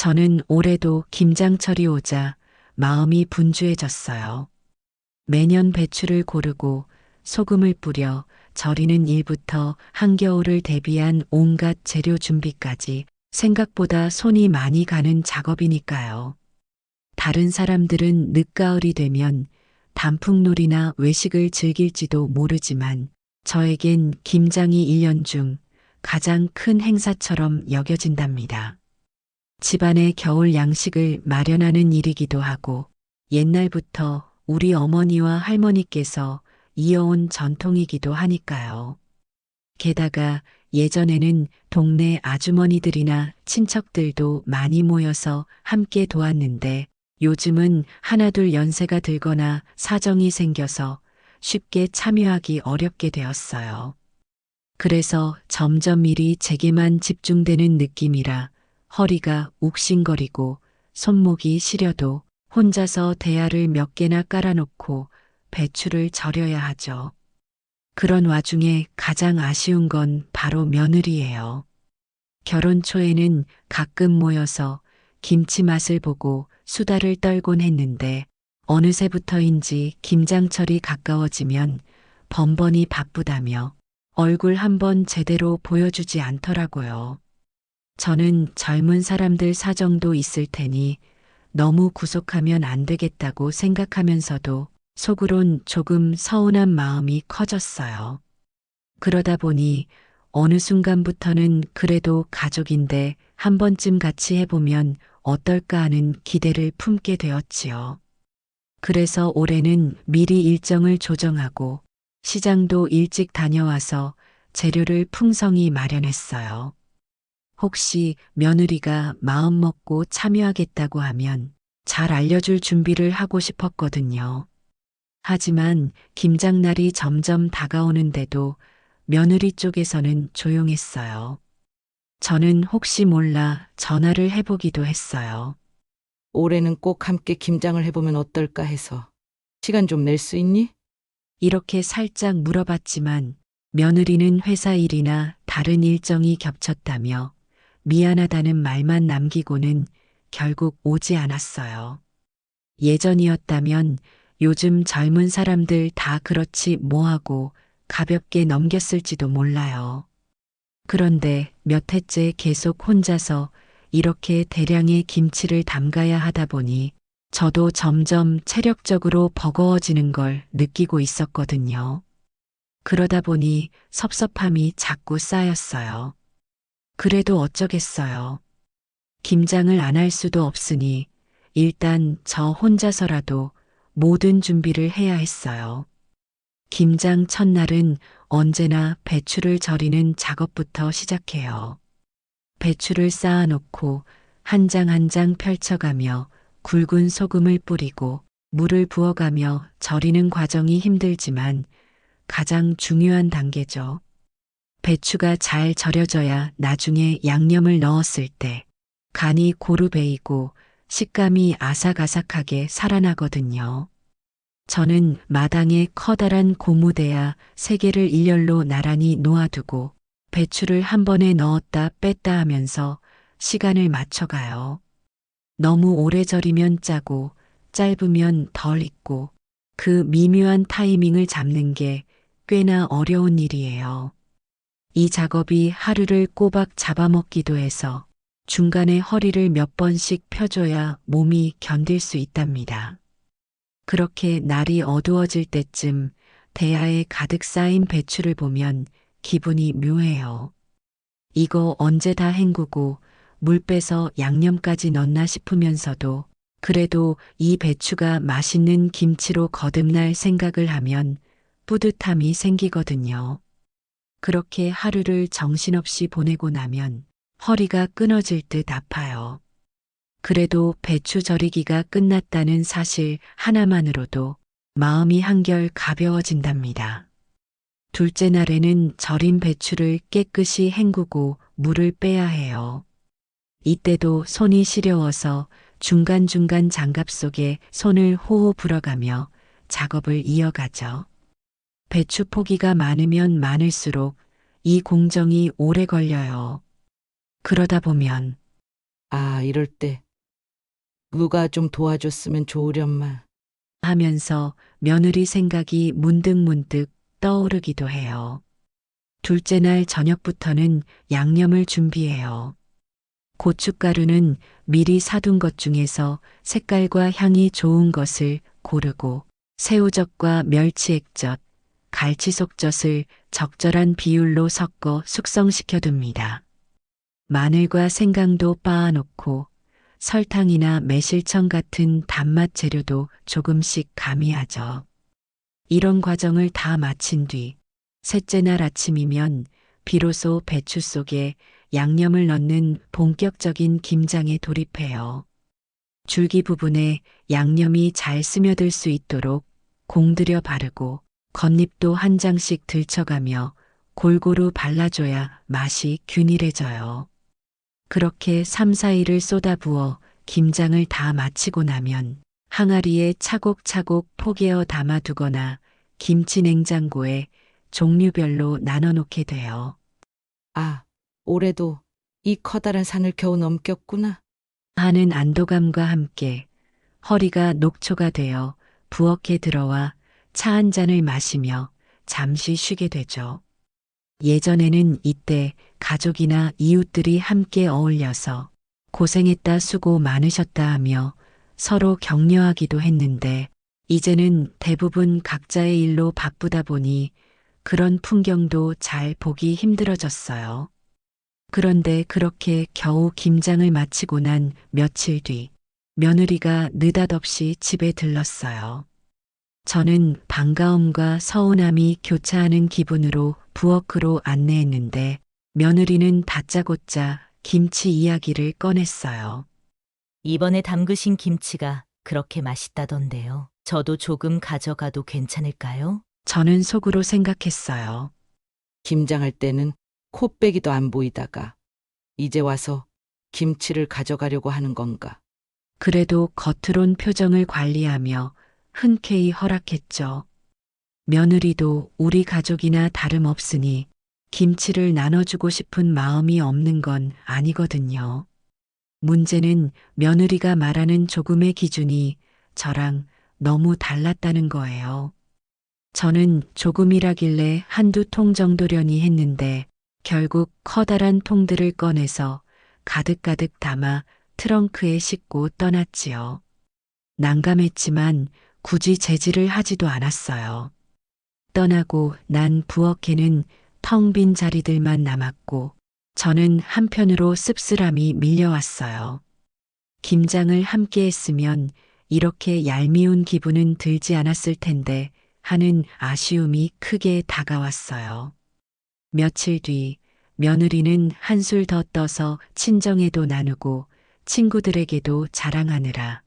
저는 올해도 김장철이 오자 마음이 분주해졌어요. 매년 배추를 고르고 소금을 뿌려 절이는 일부터 한겨울을 대비한 온갖 재료 준비까지 생각보다 손이 많이 가는 작업이니까요. 다른 사람들은 늦가을이 되면 단풍놀이나 외식을 즐길지도 모르지만 저에겐 김장이 1년 중 가장 큰 행사처럼 여겨진답니다. 집안의 겨울 양식을 마련하는 일이기도 하고 옛날부터 우리 어머니와 할머니께서 이어온 전통이기도 하니까요. 게다가 예전에는 동네 아주머니들이나 친척들도 많이 모여서 함께 도왔는데 요즘은 하나둘 연세가 들거나 사정이 생겨서 쉽게 참여하기 어렵게 되었어요. 그래서 점점 일이 제게만 집중되는 느낌이라 허리가 욱신거리고 손목이 시려도 혼자서 대야를 몇 개나 깔아놓고 배추를 절여야 하죠. 그런 와중에 가장 아쉬운 건 바로 며느리예요. 결혼 초에는 가끔 모여서 김치 맛을 보고 수다를 떨곤 했는데 어느새부터인지 김장철이 가까워지면 번번이 바쁘다며 얼굴 한번 제대로 보여주지 않더라고요. 저는 젊은 사람들 사정도 있을 테니 너무 구속하면 안 되겠다고 생각하면서도 속으론 조금 서운한 마음이 커졌어요. 그러다 보니 어느 순간부터는 그래도 가족인데 한 번쯤 같이 해보면 어떨까 하는 기대를 품게 되었지요. 그래서 올해는 미리 일정을 조정하고 시장도 일찍 다녀와서 재료를 풍성히 마련했어요. 혹시 며느리가 마음 먹고 참여하겠다고 하면 잘 알려줄 준비를 하고 싶었거든요. 하지만 김장날이 점점 다가오는데도 며느리 쪽에서는 조용했어요. 저는 혹시 몰라 전화를 해보기도 했어요. 올해는 꼭 함께 김장을 해보면 어떨까 해서. 시간 좀 낼 수 있니? 이렇게 살짝 물어봤지만 며느리는 회사 일이나 다른 일정이 겹쳤다며 미안하다는 말만 남기고는 결국 오지 않았어요. 예전이었다면 요즘 젊은 사람들 다 그렇지 뭐하고 가볍게 넘겼을지도 몰라요. 그런데 몇 해째 계속 혼자서 이렇게 대량의 김치를 담가야 하다 보니 저도 점점 체력적으로 버거워지는 걸 느끼고 있었거든요. 그러다 보니 섭섭함이 자꾸 쌓였어요. 그래도 어쩌겠어요. 김장을 안 할 수도 없으니 일단 저 혼자서라도 모든 준비를 해야 했어요. 김장 첫날은 언제나 배추를 절이는 작업부터 시작해요. 배추를 쌓아놓고 한 장 한 장 펼쳐가며 굵은 소금을 뿌리고 물을 부어가며 절이는 과정이 힘들지만 가장 중요한 단계죠. 배추가 잘 절여져야 나중에 양념을 넣었을 때 간이 고루 배이고 식감이 아삭아삭하게 살아나거든요. 저는 마당에 커다란 고무대야 3개를 일렬로 나란히 놓아두고 배추를 한 번에 넣었다 뺐다 하면서 시간을 맞춰가요. 너무 오래 절이면 짜고 짧으면 덜 익고 그 미묘한 타이밍을 잡는 게 꽤나 어려운 일이에요. 이 작업이 하루를 꼬박 잡아먹기도 해서 중간에 허리를 몇 번씩 펴줘야 몸이 견딜 수 있답니다. 그렇게 날이 어두워질 때쯤 대야에 가득 쌓인 배추를 보면 기분이 묘해요. 이거 언제 다 헹구고 물 빼서 양념까지 넣나 싶으면서도 그래도 이 배추가 맛있는 김치로 거듭날 생각을 하면 뿌듯함이 생기거든요. 그렇게 하루를 정신없이 보내고 나면 허리가 끊어질 듯 아파요. 그래도 배추 절이기가 끝났다는 사실 하나만으로도 마음이 한결 가벼워진답니다. 둘째 날에는 절인 배추를 깨끗이 헹구고 물을 빼야 해요. 이때도 손이 시려워서 중간중간 장갑 속에 손을 호호 불어가며 작업을 이어가죠. 배추 포기가 많으면 많을수록 이 공정이 오래 걸려요. 그러다 보면 아, 이럴 때 누가 좀 도와줬으면 좋으련만. 하면서 며느리 생각이 문득문득 떠오르기도 해요. 둘째 날 저녁부터는 양념을 준비해요. 고춧가루는 미리 사둔 것 중에서 색깔과 향이 좋은 것을 고르고 새우젓과 멸치액젓, 갈치속젓을 적절한 비율로 섞어 숙성시켜 둡니다. 마늘과 생강도 빻아놓고 설탕이나 매실청 같은 단맛 재료도 조금씩 가미하죠. 이런 과정을 다 마친 뒤 셋째 날 아침이면 비로소 배추 속에 양념을 넣는 본격적인 김장에 돌입해요. 줄기 부분에 양념이 잘 스며들 수 있도록 공들여 바르고 겉잎도 한 장씩 들쳐가며 골고루 발라줘야 맛이 균일해져요. 그렇게 3, 4일을 쏟아부어 김장을 다 마치고 나면 항아리에 차곡차곡 포개어 담아두거나 김치 냉장고에 종류별로 나눠 놓게 돼요. 아, 올해도 이 커다란 산을 겨우 넘겼구나. 하는 안도감과 함께 허리가 녹초가 되어 부엌에 들어와 차 한 잔을 마시며 잠시 쉬게 되죠. 예전에는 이때 가족이나 이웃들이 함께 어울려서 고생했다 수고 많으셨다 하며 서로 격려하기도 했는데 이제는 대부분 각자의 일로 바쁘다 보니 그런 풍경도 잘 보기 힘들어졌어요. 그런데 그렇게 겨우 김장을 마치고 난 며칠 뒤 며느리가 느닷없이 집에 들렀어요. 저는 반가움과 서운함이 교차하는 기분으로 부엌으로 안내했는데 며느리는 다짜고짜 김치 이야기를 꺼냈어요. 이번에 담그신 김치가 그렇게 맛있다던데요. 저도 조금 가져가도 괜찮을까요? 저는 속으로 생각했어요. 김장할 때는 코빼기도 안 보이다가 이제 와서 김치를 가져가려고 하는 건가? 그래도 겉으론 표정을 관리하며 흔쾌히 허락했죠. 며느리도 우리 가족이나 다름없으니 김치를 나눠주고 싶은 마음이 없는 건 아니거든요. 문제는 며느리가 말하는 조금의 기준이 저랑 너무 달랐다는 거예요. 저는 조금이라길래 한두 통 정도려니 했는데 결국 커다란 통들을 꺼내서 가득가득 담아 트렁크에 싣고 떠났지요. 난감했지만 굳이 제지를 하지도 않았어요. 떠나고 난 부엌에는 텅 빈 자리들만 남았고 저는 한편으로 씁쓸함이 밀려왔어요. 김장을 함께 했으면 이렇게 얄미운 기분은 들지 않았을 텐데 하는 아쉬움이 크게 다가왔어요. 며칠 뒤 며느리는 한술 더 떠서 친정에도 나누고 친구들에게도 자랑하느라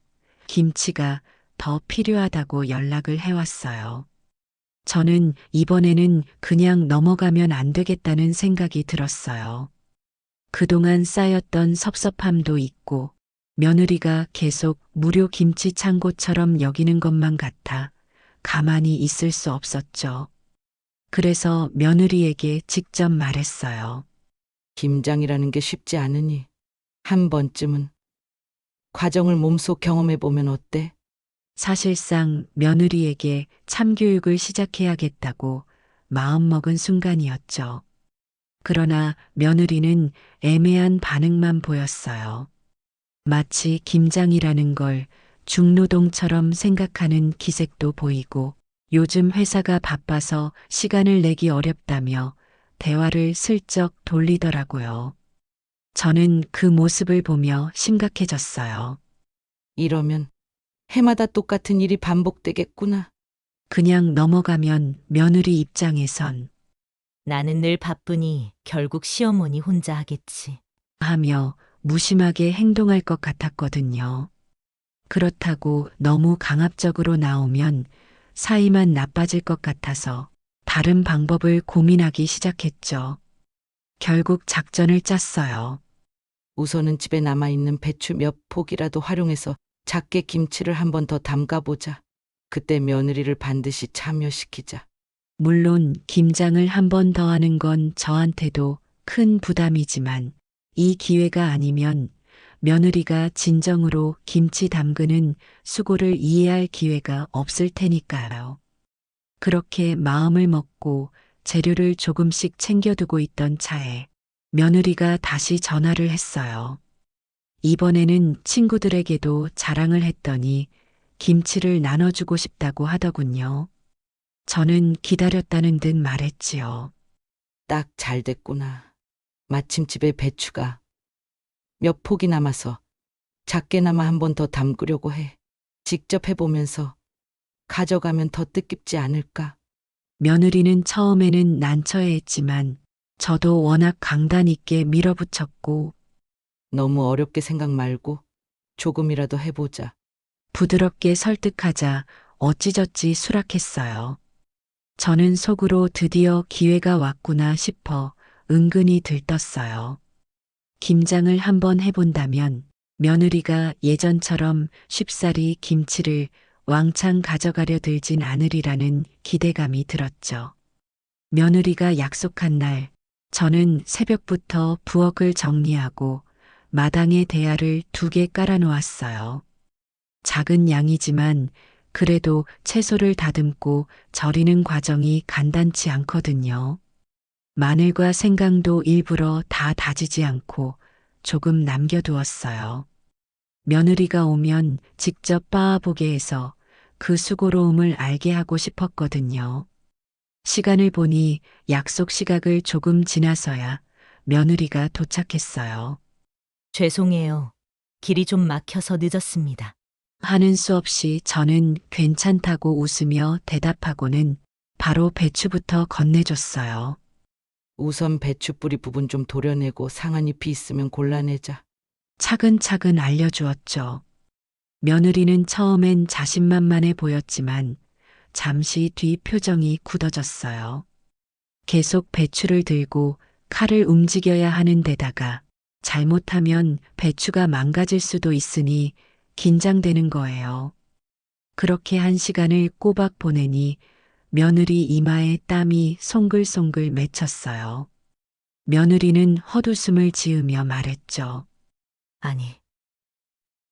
김치가 더 필요하다고 연락을 해왔어요. 저는 이번에는 그냥 넘어가면 안 되겠다는 생각이 들었어요. 그동안 쌓였던 섭섭함도 있고 며느리가 계속 무료 김치 창고처럼 여기는 것만 같아 가만히 있을 수 없었죠. 그래서 며느리에게 직접 말했어요. 김장이라는 게 쉽지 않으니 한 번쯤은 과정을 몸소 경험해 보면 어때? 사실상 며느리에게 참교육을 시작해야겠다고 마음먹은 순간이었죠. 그러나 며느리는 애매한 반응만 보였어요. 마치 김장이라는 걸 중노동처럼 생각하는 기색도 보이고 요즘 회사가 바빠서 시간을 내기 어렵다며 대화를 슬쩍 돌리더라고요. 저는 그 모습을 보며 심각해졌어요. 이러면 해마다 똑같은 일이 반복되겠구나. 그냥 넘어가면 며느리 입장에선 나는 늘 바쁘니 결국 시어머니 혼자 하겠지. 하며 무심하게 행동할 것 같았거든요. 그렇다고 너무 강압적으로 나오면 사이만 나빠질 것 같아서 다른 방법을 고민하기 시작했죠. 결국 작전을 짰어요. 우선은 집에 남아있는 배추 몇 포기라도 활용해서 작게 김치를 한 번 더 담가보자. 그때 며느리를 반드시 참여시키자. 물론 김장을 한 번 더 하는 건 저한테도 큰 부담이지만 이 기회가 아니면 며느리가 진정으로 김치 담그는 수고를 이해할 기회가 없을 테니까요. 그렇게 마음을 먹고 재료를 조금씩 챙겨두고 있던 차에 며느리가 다시 전화를 했어요. 이번에는 친구들에게도 자랑을 했더니 김치를 나눠주고 싶다고 하더군요. 저는 기다렸다는 듯 말했지요. 딱 잘 됐구나. 마침 집에 배추가 몇 폭이 남아서 작게나마 한 번 더 담그려고 해. 직접 해보면서 가져가면 더 뜻깊지 않을까? 며느리는 처음에는 난처해했지만 저도 워낙 강단 있게 밀어붙였고 너무 어렵게 생각 말고 조금이라도 해보자. 부드럽게 설득하자 어찌저찌 수락했어요. 저는 속으로 드디어 기회가 왔구나 싶어 은근히 들떴어요. 김장을 한번 해본다면 며느리가 예전처럼 쉽사리 김치를 왕창 가져가려 들진 않으리라는 기대감이 들었죠. 며느리가 약속한 날, 저는 새벽부터 부엌을 정리하고 마당에 대야를 2개 깔아놓았어요. 작은 양이지만 그래도 채소를 다듬고 절이는 과정이 간단치 않거든요. 마늘과 생강도 일부러 다 다지지 않고 조금 남겨두었어요. 며느리가 오면 직접 빻아보게 해서 그 수고로움을 알게 하고 싶었거든요. 시간을 보니 약속 시각을 조금 지나서야 며느리가 도착했어요. 죄송해요. 길이 좀 막혀서 늦었습니다. 하는 수 없이 저는 괜찮다고 웃으며 대답하고는 바로 배추부터 건네줬어요. 우선 배추 뿌리 부분 좀 도려내고 상한 잎이 있으면 골라내자. 차근차근 알려주었죠. 며느리는 처음엔 자신만만해 보였지만 잠시 뒤 표정이 굳어졌어요. 계속 배추를 들고 칼을 움직여야 하는 데다가 잘못하면 배추가 망가질 수도 있으니 긴장되는 거예요. 그렇게 1시간을 꼬박 보내니 며느리 이마에 땀이 송글송글 맺혔어요. 며느리는 헛웃음을 지으며 말했죠. 아니,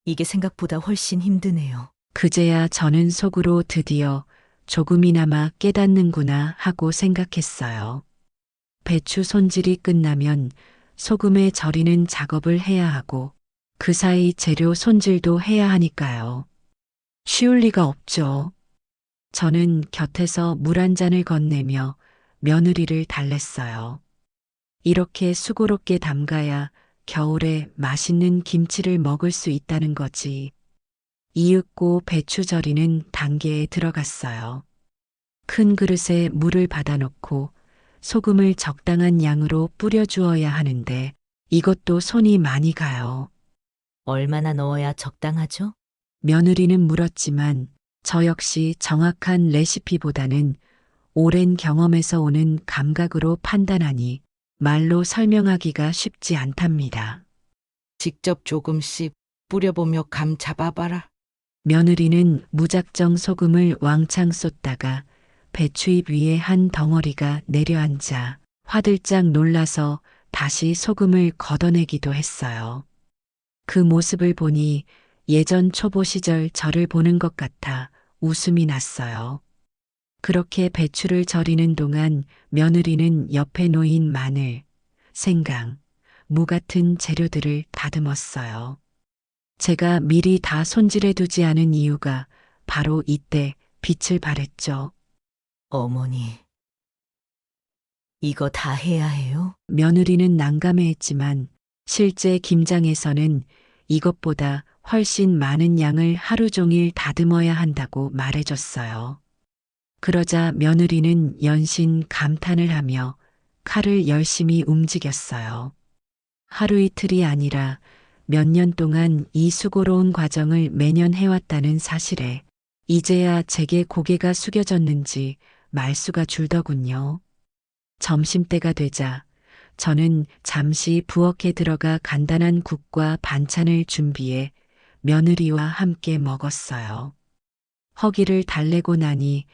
이게 생각보다 훨씬 힘드네요. 그제야 저는 속으로 드디어 조금이나마 깨닫는구나 하고 생각했어요. 배추 손질이 끝나면 소금에 절이는 작업을 해야 하고 그 사이 재료 손질도 해야 하니까요. 쉬울 리가 없죠. 저는 곁에서 물 한 잔을 건네며 며느리를 달랬어요. 이렇게 수고롭게 담가야 겨울에 맛있는 김치를 먹을 수 있다는 거지. 이윽고 배추 절이는 단계에 들어갔어요. 큰 그릇에 물을 받아놓고 소금을 적당한 양으로 뿌려주어야 하는데 이것도 손이 많이 가요. 얼마나 넣어야 적당하죠? 며느리는 물었지만 저 역시 정확한 레시피보다는 오랜 경험에서 오는 감각으로 판단하니 말로 설명하기가 쉽지 않답니다. 직접 조금씩 뿌려보며 감 잡아봐라. 며느리는 무작정 소금을 왕창 쏟다가 배추잎 위에 한 덩어리가 내려앉아 화들짝 놀라서 다시 소금을 걷어내기도 했어요. 그 모습을 보니 예전 초보 시절 저를 보는 것 같아 웃음이 났어요. 그렇게 배추를 절이는 동안 며느리는 옆에 놓인 마늘, 생강, 무 같은 재료들을 다듬었어요. 제가 미리 다 손질해 두지 않은 이유가 바로 이때 빛을 발했죠. 어머니, 이거 다 해야 해요? 며느리는 난감해했지만 실제 김장에서는 이것보다 훨씬 많은 양을 하루 종일 다듬어야 한다고 말해줬어요. 그러자 며느리는 연신 감탄을 하며 칼을 열심히 움직였어요. 하루 이틀이 아니라 몇 년 동안 이 수고로운 과정을 매년 해왔다는 사실에 이제야 제게 고개가 숙여졌는지 말수가 줄더군요. 점심때가 되자 저는 잠시 부엌에 들어가 간단한 국과 반찬을 준비해 며느리와 함께 먹었어요. 허기를 달래고 나니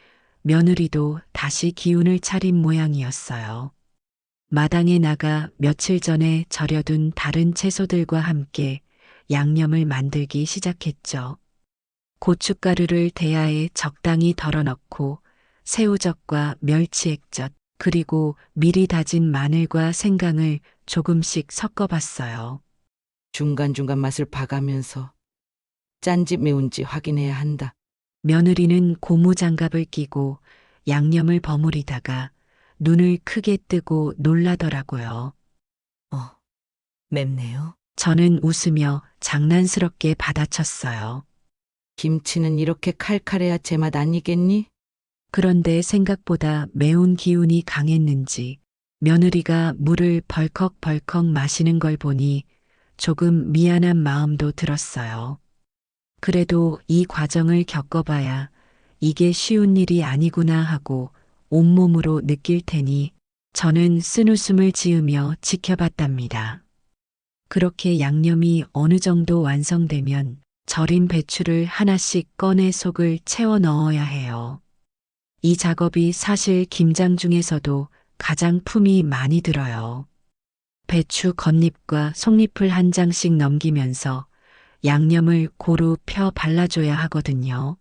며느리도 다시 기운을 차린 모양이었어요. 마당에 나가 며칠 전에 절여둔 다른 채소들과 함께 양념을 만들기 시작했죠. 고춧가루를 대야에 적당히 덜어 넣고 새우젓과 멸치액젓, 그리고 미리 다진 마늘과 생강을 조금씩 섞어봤어요. 중간중간 맛을 봐가면서 짠지 매운지 확인해야 한다. 며느리는 고무장갑을 끼고 양념을 버무리다가 눈을 크게 뜨고 놀라더라고요. 맵네요. 저는 웃으며 장난스럽게 받아쳤어요. 김치는 이렇게 칼칼해야 제맛 아니겠니? 그런데 생각보다 매운 기운이 강했는지 며느리가 물을 벌컥벌컥 마시는 걸 보니 조금 미안한 마음도 들었어요. 그래도 이 과정을 겪어봐야 이게 쉬운 일이 아니구나 하고 온몸으로 느낄 테니 저는 쓴웃음을 지으며 지켜봤답니다. 그렇게 양념이 어느 정도 완성되면 절인 배추를 하나씩 꺼내 속을 채워 넣어야 해요. 이 작업이 사실 김장 중에서도 가장 품이 많이 들어요. 배추 겉잎과 속잎을 한 장씩 넘기면서 양념을 고루 펴 발라줘야 하거든요.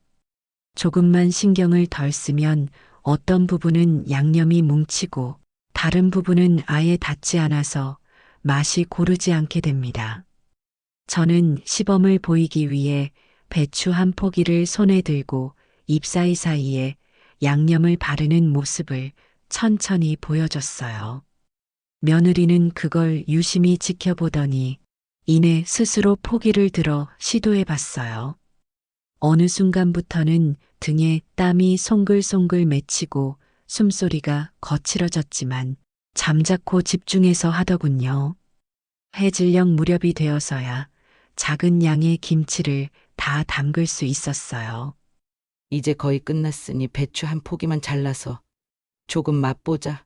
조금만 신경을 덜 쓰면 어떤 부분은 양념이 뭉치고 다른 부분은 아예 닿지 않아서 맛이 고르지 않게 됩니다. 저는 시범을 보이기 위해 배추 한 포기를 손에 들고 잎 사이사이에 양념을 바르는 모습을 천천히 보여줬어요. 며느리는 그걸 유심히 지켜보더니 이내 스스로 포기를 들어 시도해 봤어요. 어느 순간부터는 등에 땀이 송글송글 맺히고 숨소리가 거칠어졌지만 잠자코 집중해서 하더군요. 해질녘 무렵이 되어서야 작은 양의 김치를 다 담글 수 있었어요. 이제 거의 끝났으니 배추 한 포기만 잘라서 조금 맛보자.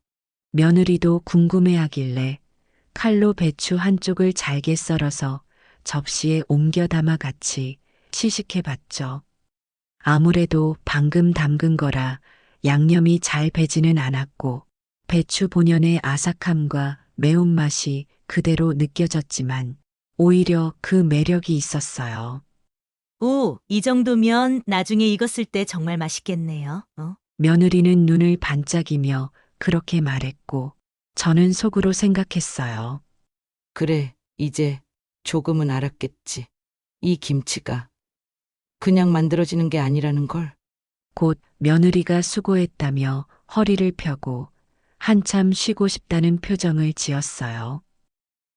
며느리도 궁금해하길래 칼로 배추 한쪽을 잘게 썰어서 접시에 옮겨 담아 같이 시식해 봤죠. 아무래도 방금 담근 거라 양념이 잘 배지는 않았고 배추 본연의 아삭함과 매운맛이 그대로 느껴졌지만 오히려 그 매력이 있었어요. 오, 이 정도면 나중에 익었을 때 정말 맛있겠네요. 며느리는 눈을 반짝이며 그렇게 말했고 저는 속으로 생각했어요. 그래, 이제 조금은 알았겠지. 이 김치가 그냥 만들어지는 게 아니라는 걸. 곧 며느리가 수고했다며 허리를 펴고 한참 쉬고 싶다는 표정을 지었어요.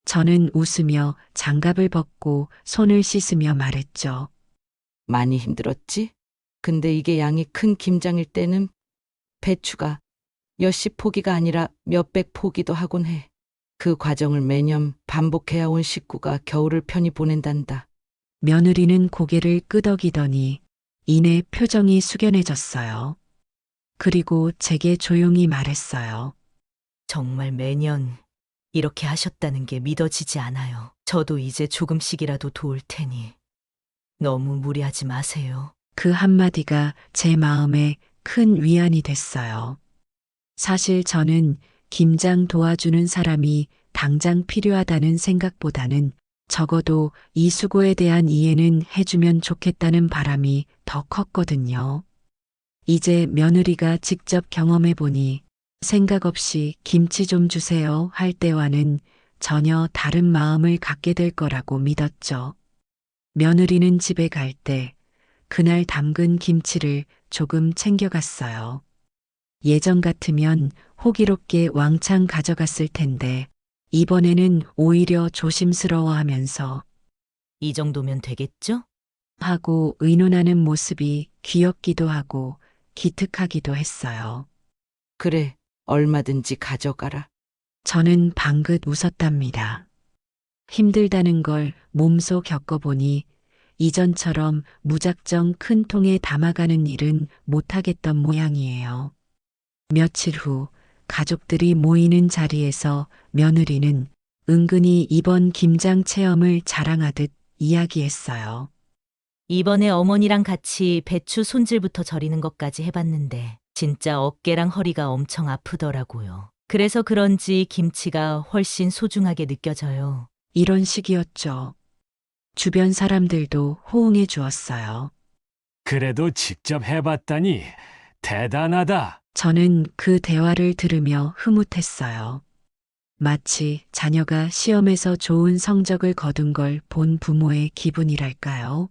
저는 웃으며 장갑을 벗고 손을 씻으며 말했죠. 많이 힘들었지? 근데 이게 양이 큰 김장일 때는 배추가 몇십 포기가 아니라 몇백 포기도 하곤 해. 그 과정을 매년 반복해야 온 식구가 겨울을 편히 보낸단다. 며느리는 고개를 끄덕이더니 이내 표정이 숙연해졌어요. 그리고 제게 조용히 말했어요. 정말 매년 이렇게 하셨다는 게 믿어지지 않아요. 저도 이제 조금씩이라도 도울 테니 너무 무리하지 마세요. 그 한마디가 제 마음에 큰 위안이 됐어요. 사실 저는 김장 도와주는 사람이 당장 필요하다는 생각보다는 적어도 이 수고에 대한 이해는 해주면 좋겠다는 바람이 더 컸거든요. 이제 며느리가 직접 경험해보니 생각 없이 김치 좀 주세요 할 때와는 전혀 다른 마음을 갖게 될 거라고 믿었죠. 며느리는 집에 갈 때 그날 담근 김치를 조금 챙겨갔어요. 예전 같으면 호기롭게 왕창 가져갔을 텐데 이번에는 오히려 조심스러워하면서 이 정도면 되겠죠? 하고 의논하는 모습이 귀엽기도 하고 기특하기도 했어요. 그래, 얼마든지 가져가라. 저는 방긋 웃었답니다. 힘들다는 걸 몸소 겪어보니 이전처럼 무작정 큰 통에 담아가는 일은 못하겠던 모양이에요. 며칠 후 가족들이 모이는 자리에서 며느리는 은근히 이번 김장 체험을 자랑하듯 이야기했어요. 이번에 어머니랑 같이 배추 손질부터 절이는 것까지 해봤는데 진짜 어깨랑 허리가 엄청 아프더라고요. 그래서 그런지 김치가 훨씬 소중하게 느껴져요. 이런 식이었죠. 주변 사람들도 호응해 주었어요. 그래도 직접 해봤다니 대단하다. 저는 그 대화를 들으며 흐뭇했어요. 마치 자녀가 시험에서 좋은 성적을 거둔 걸 본 부모의 기분이랄까요?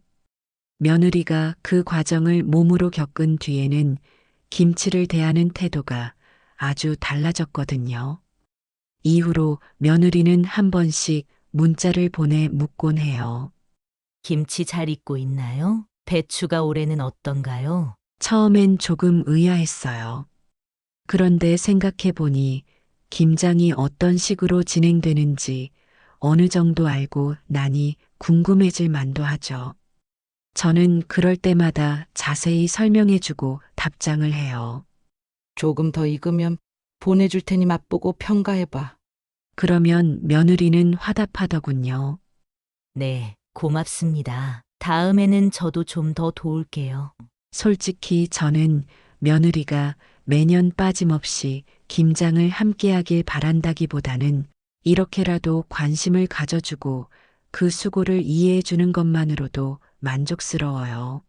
며느리가 그 과정을 몸으로 겪은 뒤에는 김치를 대하는 태도가 아주 달라졌거든요. 이후로 며느리는 한 번씩 문자를 보내 묻곤 해요. 김치 잘 익고 있나요? 배추가 올해는 어떤가요? 처음엔 조금 의아했어요. 그런데 생각해 보니 김장이 어떤 식으로 진행되는지 어느 정도 알고 나니 궁금해질 만도 하죠. 저는 그럴 때마다 자세히 설명해 주고 답장을 해요. 조금 더 익으면 보내줄 테니 맛보고 평가해봐. 그러면 며느리는 화답하더군요. 네, 고맙습니다. 다음에는 저도 좀 더 도울게요. 솔직히 저는 며느리가 매년 빠짐없이 김장을 함께하길 바란다기보다는 이렇게라도 관심을 가져주고 그 수고를 이해해 주는 것만으로도 만족스러워요.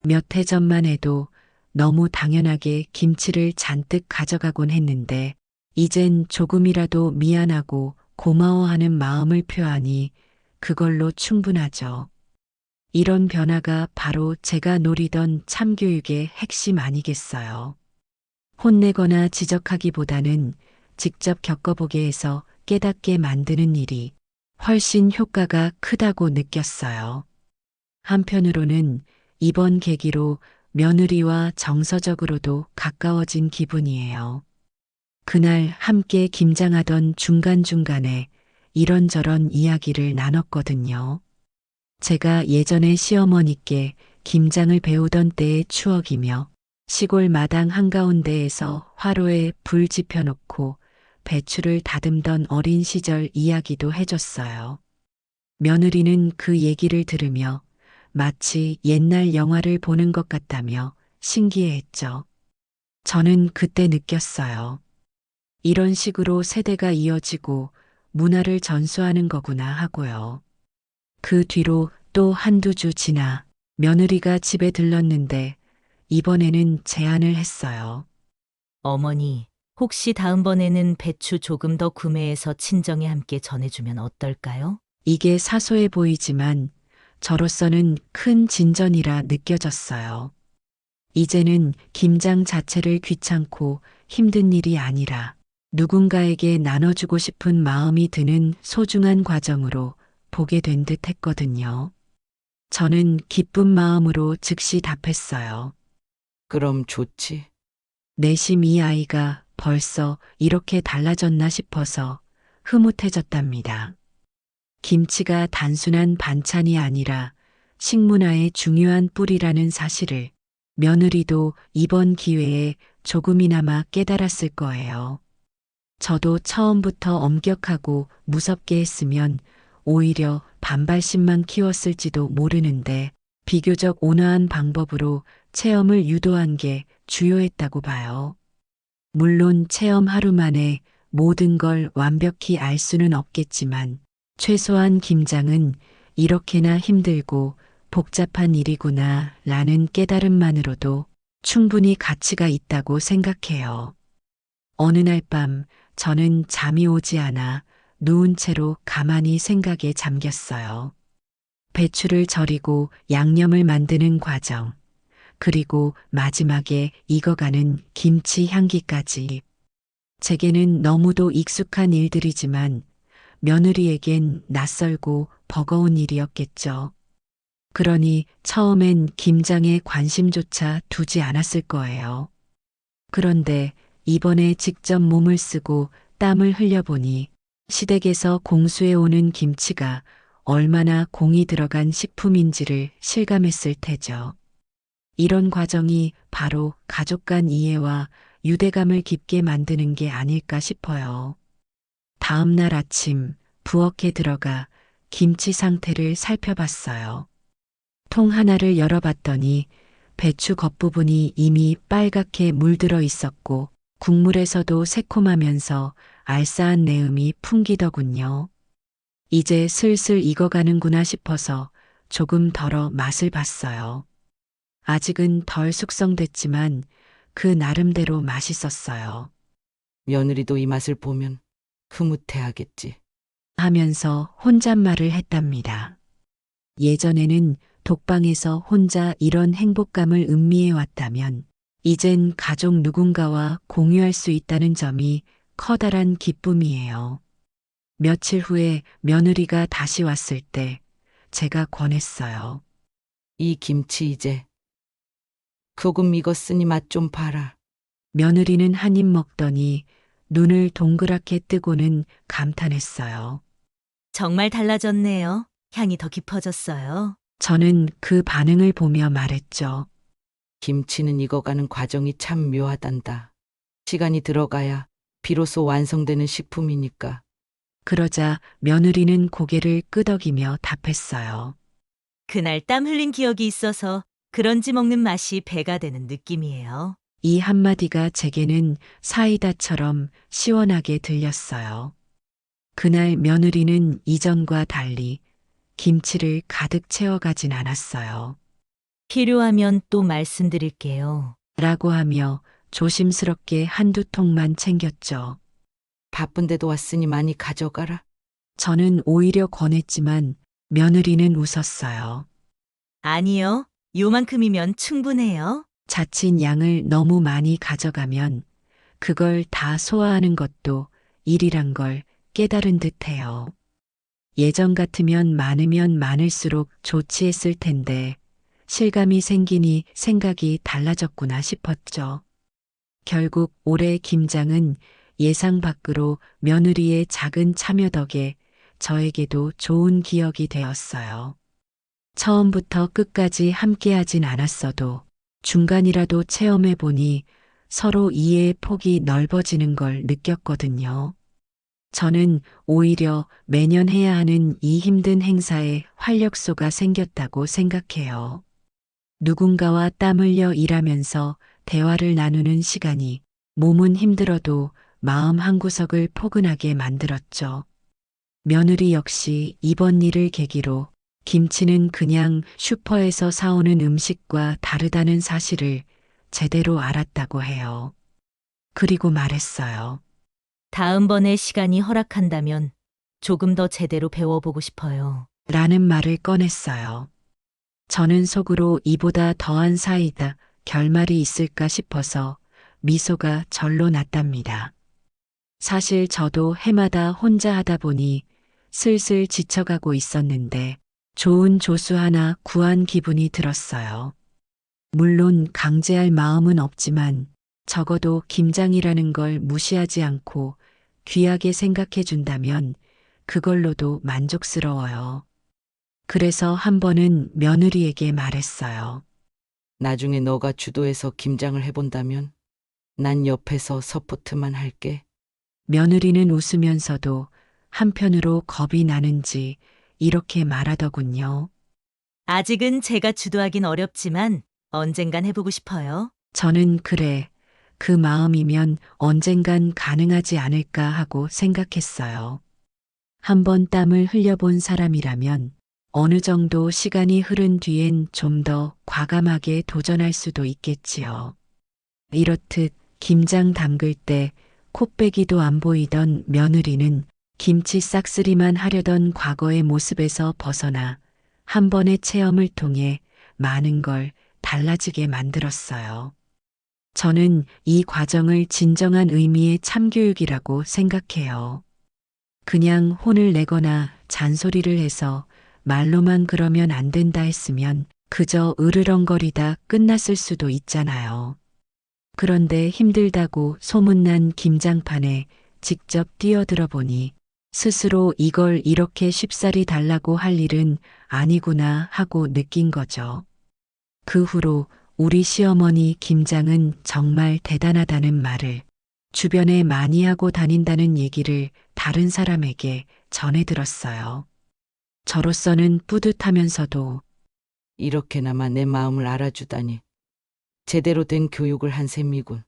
몇 해 전만 해도 너무 당연하게 김치를 잔뜩 가져가곤 했는데 이젠 조금이라도 미안하고 고마워하는 마음을 표하니 그걸로 충분하죠. 이런 변화가 바로 제가 노리던 참교육의 핵심 아니겠어요. 혼내거나 지적하기보다는 직접 겪어보게 해서 깨닫게 만드는 일이 훨씬 효과가 크다고 느꼈어요. 한편으로는 이번 계기로 며느리와 정서적으로도 가까워진 기분이에요. 그날 함께 김장하던 중간중간에 이런저런 이야기를 나눴거든요. 제가 예전에 시어머니께 김장을 배우던 때의 추억이며 시골 마당 한가운데에서 화로에 불 지펴놓고 배추를 다듬던 어린 시절 이야기도 해줬어요. 며느리는 그 얘기를 들으며 마치 옛날 영화를 보는 것 같다며 신기해했죠. 저는 그때 느꼈어요. 이런 식으로 세대가 이어지고 문화를 전수하는 거구나 하고요. 그 뒤로 또 한두 주 지나 며느리가 집에 들렀는데 이번에는 제안을 했어요. 어머니, 혹시 다음번에는 배추 조금 더 구매해서 친정에 함께 전해주면 어떨까요? 이게 사소해 보이지만 저로서는 큰 진전이라 느껴졌어요. 이제는 김장 자체를 귀찮고 힘든 일이 아니라 누군가에게 나눠주고 싶은 마음이 드는 소중한 과정으로 보게 된 듯 했거든요. 저는 기쁜 마음으로 즉시 답했어요. 그럼 좋지. 내심 이 아이가 벌써 이렇게 달라졌나 싶어서 흐뭇해졌답니다. 김치가 단순한 반찬이 아니라 식문화의 중요한 뿌리라는 사실을 며느리도 이번 기회에 조금이나마 깨달았을 거예요. 저도 처음부터 엄격하고 무섭게 했으면 오히려 반발심만 키웠을지도 모르는데 비교적 온화한 방법으로 체험을 유도한 게 주요했다고 봐요. 물론 체험 하루 만에 모든 걸 완벽히 알 수는 없겠지만 최소한 김장은 이렇게나 힘들고 복잡한 일이구나 라는 깨달음만으로도 충분히 가치가 있다고 생각해요. 어느 날 밤 저는 잠이 오지 않아 누운 채로 가만히 생각에 잠겼어요. 배추를 절이고 양념을 만드는 과정, 그리고 마지막에 익어가는 김치 향기까지. 제게는 너무도 익숙한 일들이지만 며느리에겐 낯설고 버거운 일이었겠죠. 그러니 처음엔 김장에 관심조차 두지 않았을 거예요. 그런데 이번에 직접 몸을 쓰고 땀을 흘려보니 시댁에서 공수해 오는 김치가 얼마나 공이 들어간 식품인지를 실감했을 테죠. 이런 과정이 바로 가족 간 이해와 유대감을 깊게 만드는 게 아닐까 싶어요. 다음 날 아침 부엌에 들어가 김치 상태를 살펴봤어요. 통 하나를 열어봤더니 배추 겉부분이 이미 빨갛게 물들어 있었고 국물에서도 새콤하면서 알싸한 내음이 풍기더군요. 이제 슬슬 익어가는구나 싶어서 조금 덜어 맛을 봤어요. 아직은 덜 숙성됐지만 그 나름대로 맛있었어요. 며느리도 이 맛을 보면 흐뭇해하겠지. 하면서 혼잣말을 했답니다. 예전에는 독방에서 혼자 이런 행복감을 음미해 왔다면 이젠 가족 누군가와 공유할 수 있다는 점이 커다란 기쁨이에요. 며칠 후에 며느리가 다시 왔을 때 제가 권했어요. 이 김치 이제 조금 익었으니 맛 좀 봐라. 며느리는 한 입 먹더니 눈을 동그랗게 뜨고는 감탄했어요. 정말 달라졌네요. 향이 더 깊어졌어요. 저는 그 반응을 보며 말했죠. 김치는 익어가는 과정이 참 묘하단다. 시간이 들어가야 비로소 완성되는 식품이니까. 그러자 며느리는 고개를 끄덕이며 답했어요. 그날 땀 흘린 기억이 있어서 그런지 먹는 맛이 배가 되는 느낌이에요. 이 한마디가 제게는 사이다처럼 시원하게 들렸어요. 그날 며느리는 이전과 달리 김치를 가득 채워가진 않았어요. 필요하면 또 말씀드릴게요. 라고 하며 조심스럽게 한두 통만 챙겼죠. 바쁜데도 왔으니 많이 가져가라. 저는 오히려 권했지만 며느리는 웃었어요. 아니요. 요만큼이면 충분해요. 자칫 양을 너무 많이 가져가면 그걸 다 소화하는 것도 일이란 걸 깨달은 듯해요. 예전 같으면 많으면 많을수록 좋지 했을 텐데 실감이 생기니 생각이 달라졌구나 싶었죠. 결국 올해 김장은 예상 밖으로 며느리의 작은 참여 덕에 저에게도 좋은 기억이 되었어요. 처음부터 끝까지 함께하진 않았어도 중간이라도 체험해 보니 서로 이해의 폭이 넓어지는 걸 느꼈거든요. 저는 오히려 매년 해야 하는 이 힘든 행사에 활력소가 생겼다고 생각해요. 누군가와 땀 흘려 일하면서 대화를 나누는 시간이 몸은 힘들어도 마음 한구석을 포근하게 만들었죠. 며느리 역시 이번 일을 계기로 김치는 그냥 슈퍼에서 사오는 음식과 다르다는 사실을 제대로 알았다고 해요. 그리고 말했어요. 다음번에 시간이 허락한다면 조금 더 제대로 배워보고 싶어요. 라는 말을 꺼냈어요. 저는 속으로 이보다 더한 사이다 결말이 있을까 싶어서 미소가 절로 났답니다. 사실 저도 해마다 혼자 하다 보니 슬슬 지쳐가고 있었는데 좋은 조수 하나 구한 기분이 들었어요. 물론 강제할 마음은 없지만 적어도 김장이라는 걸 무시하지 않고 귀하게 생각해 준다면 그걸로도 만족스러워요. 그래서 한 번은 며느리에게 말했어요. 나중에 너가 주도해서 김장을 해본다면 난 옆에서 서포트만 할게. 며느리는 웃으면서도 한편으로 겁이 나는지 이렇게 말하더군요. 아직은 제가 주도하긴 어렵지만 언젠간 해보고 싶어요. 저는 그래, 그 마음이면 언젠간 가능하지 않을까 하고 생각했어요. 한번 땀을 흘려본 사람이라면 어느 정도 시간이 흐른 뒤엔 좀 더 과감하게 도전할 수도 있겠지요. 이렇듯 김장 담글 때 콧배기도 안 보이던 며느리는 김치 싹쓸이만 하려던 과거의 모습에서 벗어나 한 번의 체험을 통해 많은 걸 달라지게 만들었어요. 저는 이 과정을 진정한 의미의 참교육이라고 생각해요. 그냥 혼을 내거나 잔소리를 해서 말로만 그러면 안 된다 했으면 그저 으르렁거리다 끝났을 수도 있잖아요. 그런데 힘들다고 소문난 김장판에 직접 뛰어들어 보니 스스로 이걸 이렇게 쉽사리 달라고 할 일은 아니구나 하고 느낀 거죠. 그 후로 우리 시어머니 김장은 정말 대단하다는 말을 주변에 많이 하고 다닌다는 얘기를 다른 사람에게 전해 들었어요. 저로서는 뿌듯하면서도 이렇게나마 내 마음을 알아주다니. 제대로 된 교육을 한 셈이군.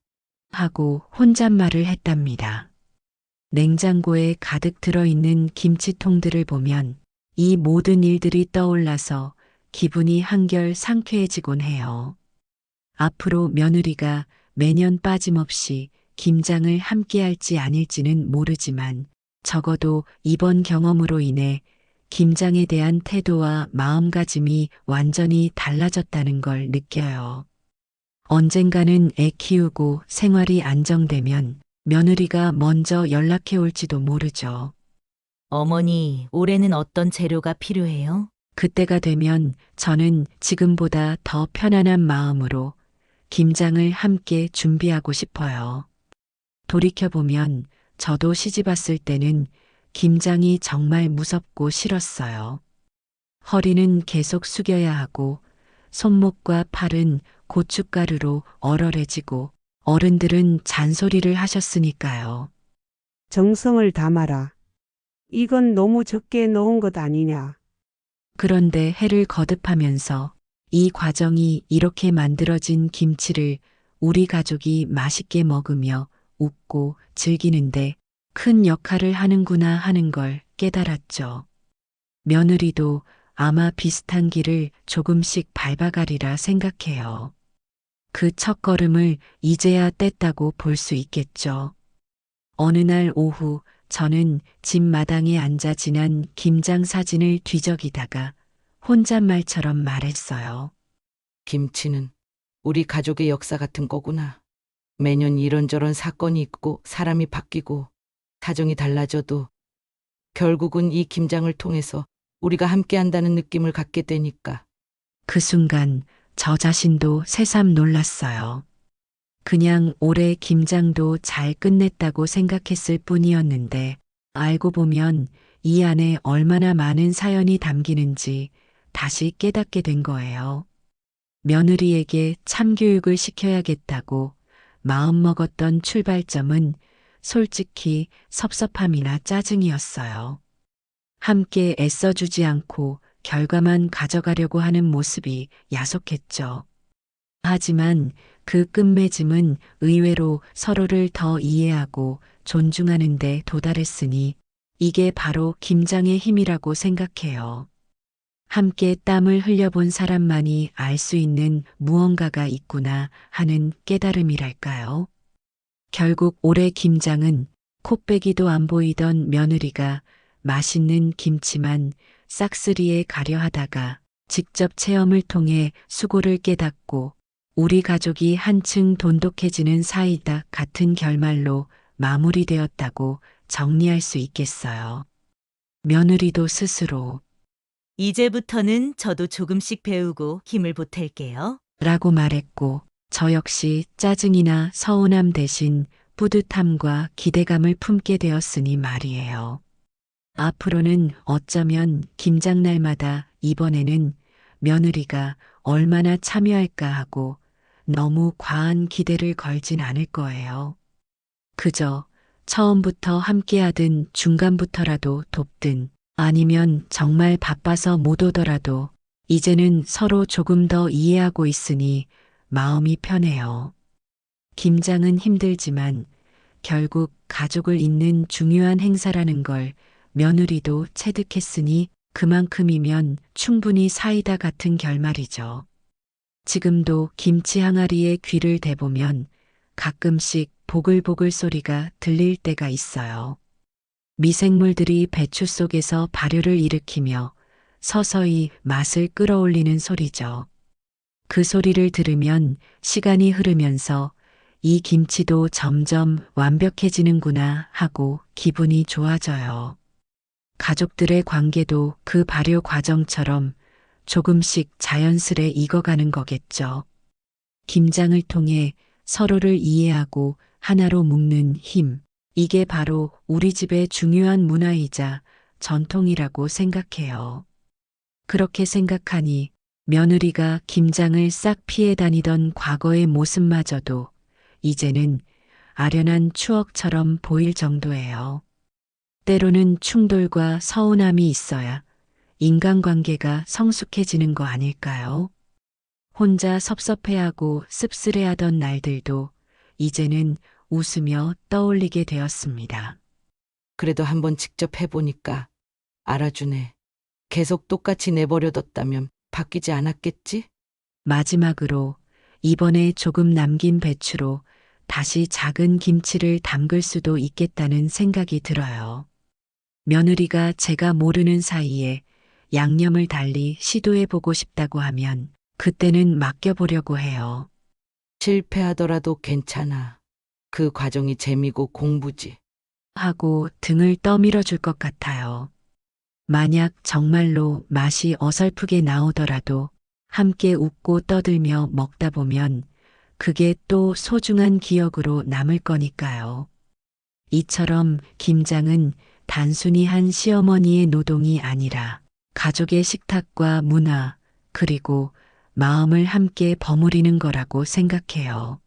하고 혼잣말을 했답니다. 냉장고에 가득 들어있는 김치통들을 보면 이 모든 일들이 떠올라서 기분이 한결 상쾌해지곤 해요. 앞으로 며느리가 매년 빠짐없이 김장을 함께할지 아닐지는 모르지만 적어도 이번 경험으로 인해 김장에 대한 태도와 마음가짐이 완전히 달라졌다는 걸 느껴요. 언젠가는 애 키우고 생활이 안정되면 며느리가 먼저 연락해 올지도 모르죠. 어머니, 올해는 어떤 재료가 필요해요? 그때가 되면 저는 지금보다 더 편안한 마음으로 김장을 함께 준비하고 싶어요. 돌이켜보면 저도 시집 왔을 때는 김장이 정말 무섭고 싫었어요. 허리는 계속 숙여야 하고 손목과 팔은 고춧가루로 얼얼해지고 어른들은 잔소리를 하셨으니까요. 정성을 담아라. 이건 너무 적게 넣은 것 아니냐. 그런데 해를 거듭하면서 이 과정이 이렇게 만들어진 김치를 우리 가족이 맛있게 먹으며 웃고 즐기는데 큰 역할을 하는구나 하는 걸 깨달았죠. 며느리도 아마 비슷한 길을 조금씩 밟아가리라 생각해요. 그 첫걸음을 이제야 뗐다고 볼 수 있겠죠. 어느 날 오후 저는 집 마당에 앉아 지난 김장 사진을 뒤적이다가 혼잣말처럼 말했어요. 김치는 우리 가족의 역사 같은 거구나. 매년 이런저런 사건이 있고 사람이 바뀌고 사정이 달라져도 결국은 이 김장을 통해서 우리가 함께 한다는 느낌을 갖게 되니까. 그 순간 저 자신도 새삼 놀랐어요. 그냥 올해 김장도 잘 끝냈다고 생각했을 뿐이었는데 알고 보면 이 안에 얼마나 많은 사연이 담기는지 다시 깨닫게 된 거예요. 며느리에게 참교육을 시켜야겠다고 마음먹었던 출발점은 솔직히 섭섭함이나 짜증이었어요. 함께 애써주지 않고 결과만 가져가려고 하는 모습이 야속했죠. 하지만 그 끝맺음은 의외로 서로를 더 이해하고 존중하는 데 도달했으니 이게 바로 김장의 힘이라고 생각해요. 함께 땀을 흘려본 사람만이 알 수 있는 무언가가 있구나 하는 깨달음이랄까요. 결국 올해 김장은 콧배기도 안 보이던 며느리가 맛있는 김치만 싹쓸이에 가려 하다가 직접 체험을 통해 수고를 깨닫고 우리 가족이 한층 돈독해지는 사이다 같은 결말로 마무리되었다고 정리할 수 있겠어요. 며느리도 스스로 이제부터는 저도 조금씩 배우고 힘을 보탤게요. 라고 말했고 저 역시 짜증이나 서운함 대신 뿌듯함과 기대감을 품게 되었으니 말이에요. 앞으로는 어쩌면 김장날마다 이번에는 며느리가 얼마나 참여할까 하고 너무 과한 기대를 걸진 않을 거예요. 그저 처음부터 함께하든 중간부터라도 돕든 아니면 정말 바빠서 못 오더라도 이제는 서로 조금 더 이해하고 있으니 마음이 편해요. 김장은 힘들지만 결국 가족을 잇는 중요한 행사라는 걸 며느리도 체득했으니 그만큼이면 충분히 사이다 같은 결말이죠. 지금도 김치 항아리에 귀를 대보면 가끔씩 보글보글 소리가 들릴 때가 있어요. 미생물들이 배추 속에서 발효를 일으키며 서서히 맛을 끌어올리는 소리죠. 그 소리를 들으면 시간이 흐르면서 이 김치도 점점 완벽해지는구나 하고 기분이 좋아져요. 가족들의 관계도 그 발효 과정처럼 조금씩 자연스레 익어가는 거겠죠. 김장을 통해 서로를 이해하고 하나로 묶는 힘. 이게 바로 우리 집의 중요한 문화이자 전통이라고 생각해요. 그렇게 생각하니 며느리가 김장을 싹 피해 다니던 과거의 모습마저도 이제는 아련한 추억처럼 보일 정도예요. 때로는 충돌과 서운함이 있어야 인간관계가 성숙해지는 거 아닐까요? 혼자 섭섭해하고 씁쓸해하던 날들도 이제는 웃으며 떠올리게 되었습니다. 그래도 한번 직접 해보니까 알아주네. 계속 똑같이 내버려뒀다면 바뀌지 않았겠지? 마지막으로 이번에 조금 남긴 배추로 다시 작은 김치를 담글 수도 있겠다는 생각이 들어요. 며느리가 제가 모르는 사이에 양념을 달리 시도해보고 싶다고 하면 그때는 맡겨보려고 해요. 실패하더라도 괜찮아. 그 과정이 재미고 공부지. 하고 등을 떠밀어 줄 것 같아요. 만약 정말로 맛이 어설프게 나오더라도 함께 웃고 떠들며 먹다 보면 그게 또 소중한 기억으로 남을 거니까요. 이처럼 김장은 단순히 한 시어머니의 노동이 아니라 가족의 식탁과 문화, 그리고 마음을 함께 버무리는 거라고 생각해요.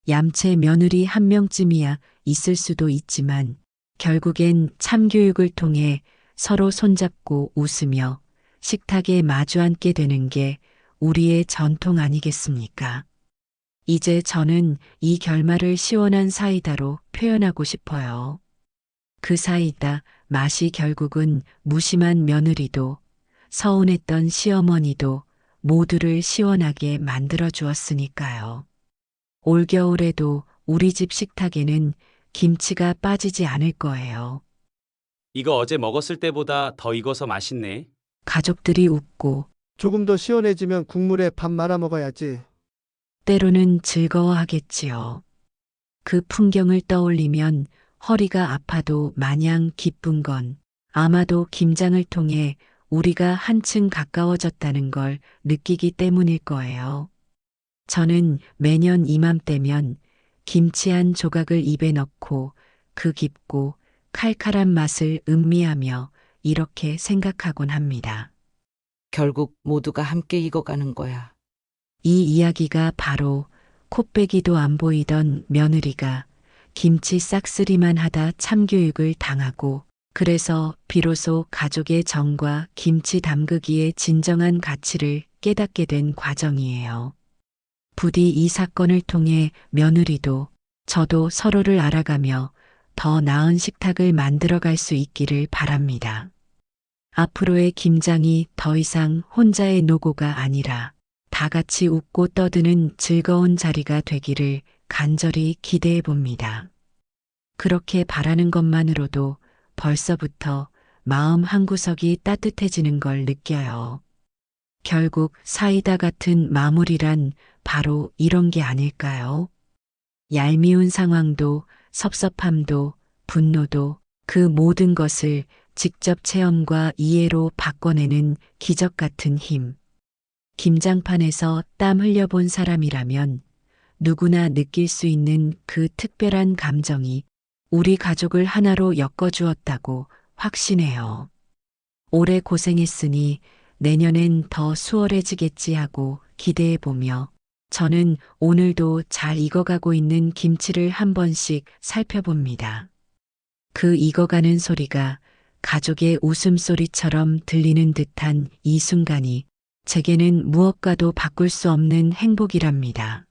얌체 며느리 한 명쯤이야 있을 수도 있지만 결국엔 참교육을 통해 서로 손잡고 웃으며 식탁에 마주 앉게 되는 게 우리의 전통 아니겠습니까? 이제 저는 이 결말을 시원한 사이다로 표현하고 싶어요. 그 사이다 맛이 결국은 무심한 며느리도 서운했던 시어머니도 모두를 시원하게 만들어 주었으니까요. 올겨울에도 우리 집 식탁에는 김치가 빠지지 않을 거예요. 이거 어제 먹었을 때보다 더 익어서 맛있네. 가족들이 웃고 조금 더 시원해지면 국물에 밥 말아 먹어야지. 때로는 즐거워하겠지요. 그 풍경을 떠올리면 허리가 아파도 마냥 기쁜 건 아마도 김장을 통해 우리가 한층 가까워졌다는 걸 느끼기 때문일 거예요. 저는 매년 이맘때면 김치 한 조각을 입에 넣고 그 깊고 칼칼한 맛을 음미하며 이렇게 생각하곤 합니다. 결국 모두가 함께 익어가는 거야. 이 이야기가 바로 코빼기도 안 보이던 며느리가 김치 싹쓸이만 하다 참교육을 당하고 그래서 비로소 가족의 정과 김치 담그기의 진정한 가치를 깨닫게 된 과정이에요. 부디 이 사건을 통해 며느리도 저도 서로를 알아가며 더 나은 식탁을 만들어갈 수 있기를 바랍니다. 앞으로의 김장이 더 이상 혼자의 노고가 아니라 다 같이 웃고 떠드는 즐거운 자리가 되기를 간절히 기대해 봅니다. 그렇게 바라는 것만으로도 벌써부터 마음 한구석이 따뜻해지는 걸 느껴요. 결국 사이다 같은 마무리란 바로 이런 게 아닐까요? 얄미운 상황도 섭섭함도 분노도 그 모든 것을 직접 체험과 이해로 바꿔내는 기적 같은 힘. 김장판에서 땀 흘려본 사람이라면 누구나 느낄 수 있는 그 특별한 감정이 우리 가족을 하나로 엮어주었다고 확신해요. 올해 고생했으니 내년엔 더 수월해지겠지 하고 기대해보며 저는 오늘도 잘 익어가고 있는 김치를 한 번씩 살펴봅니다. 그 익어가는 소리가 가족의 웃음소리처럼 들리는 듯한 이 순간이 제게는 무엇과도 바꿀 수 없는 행복이랍니다.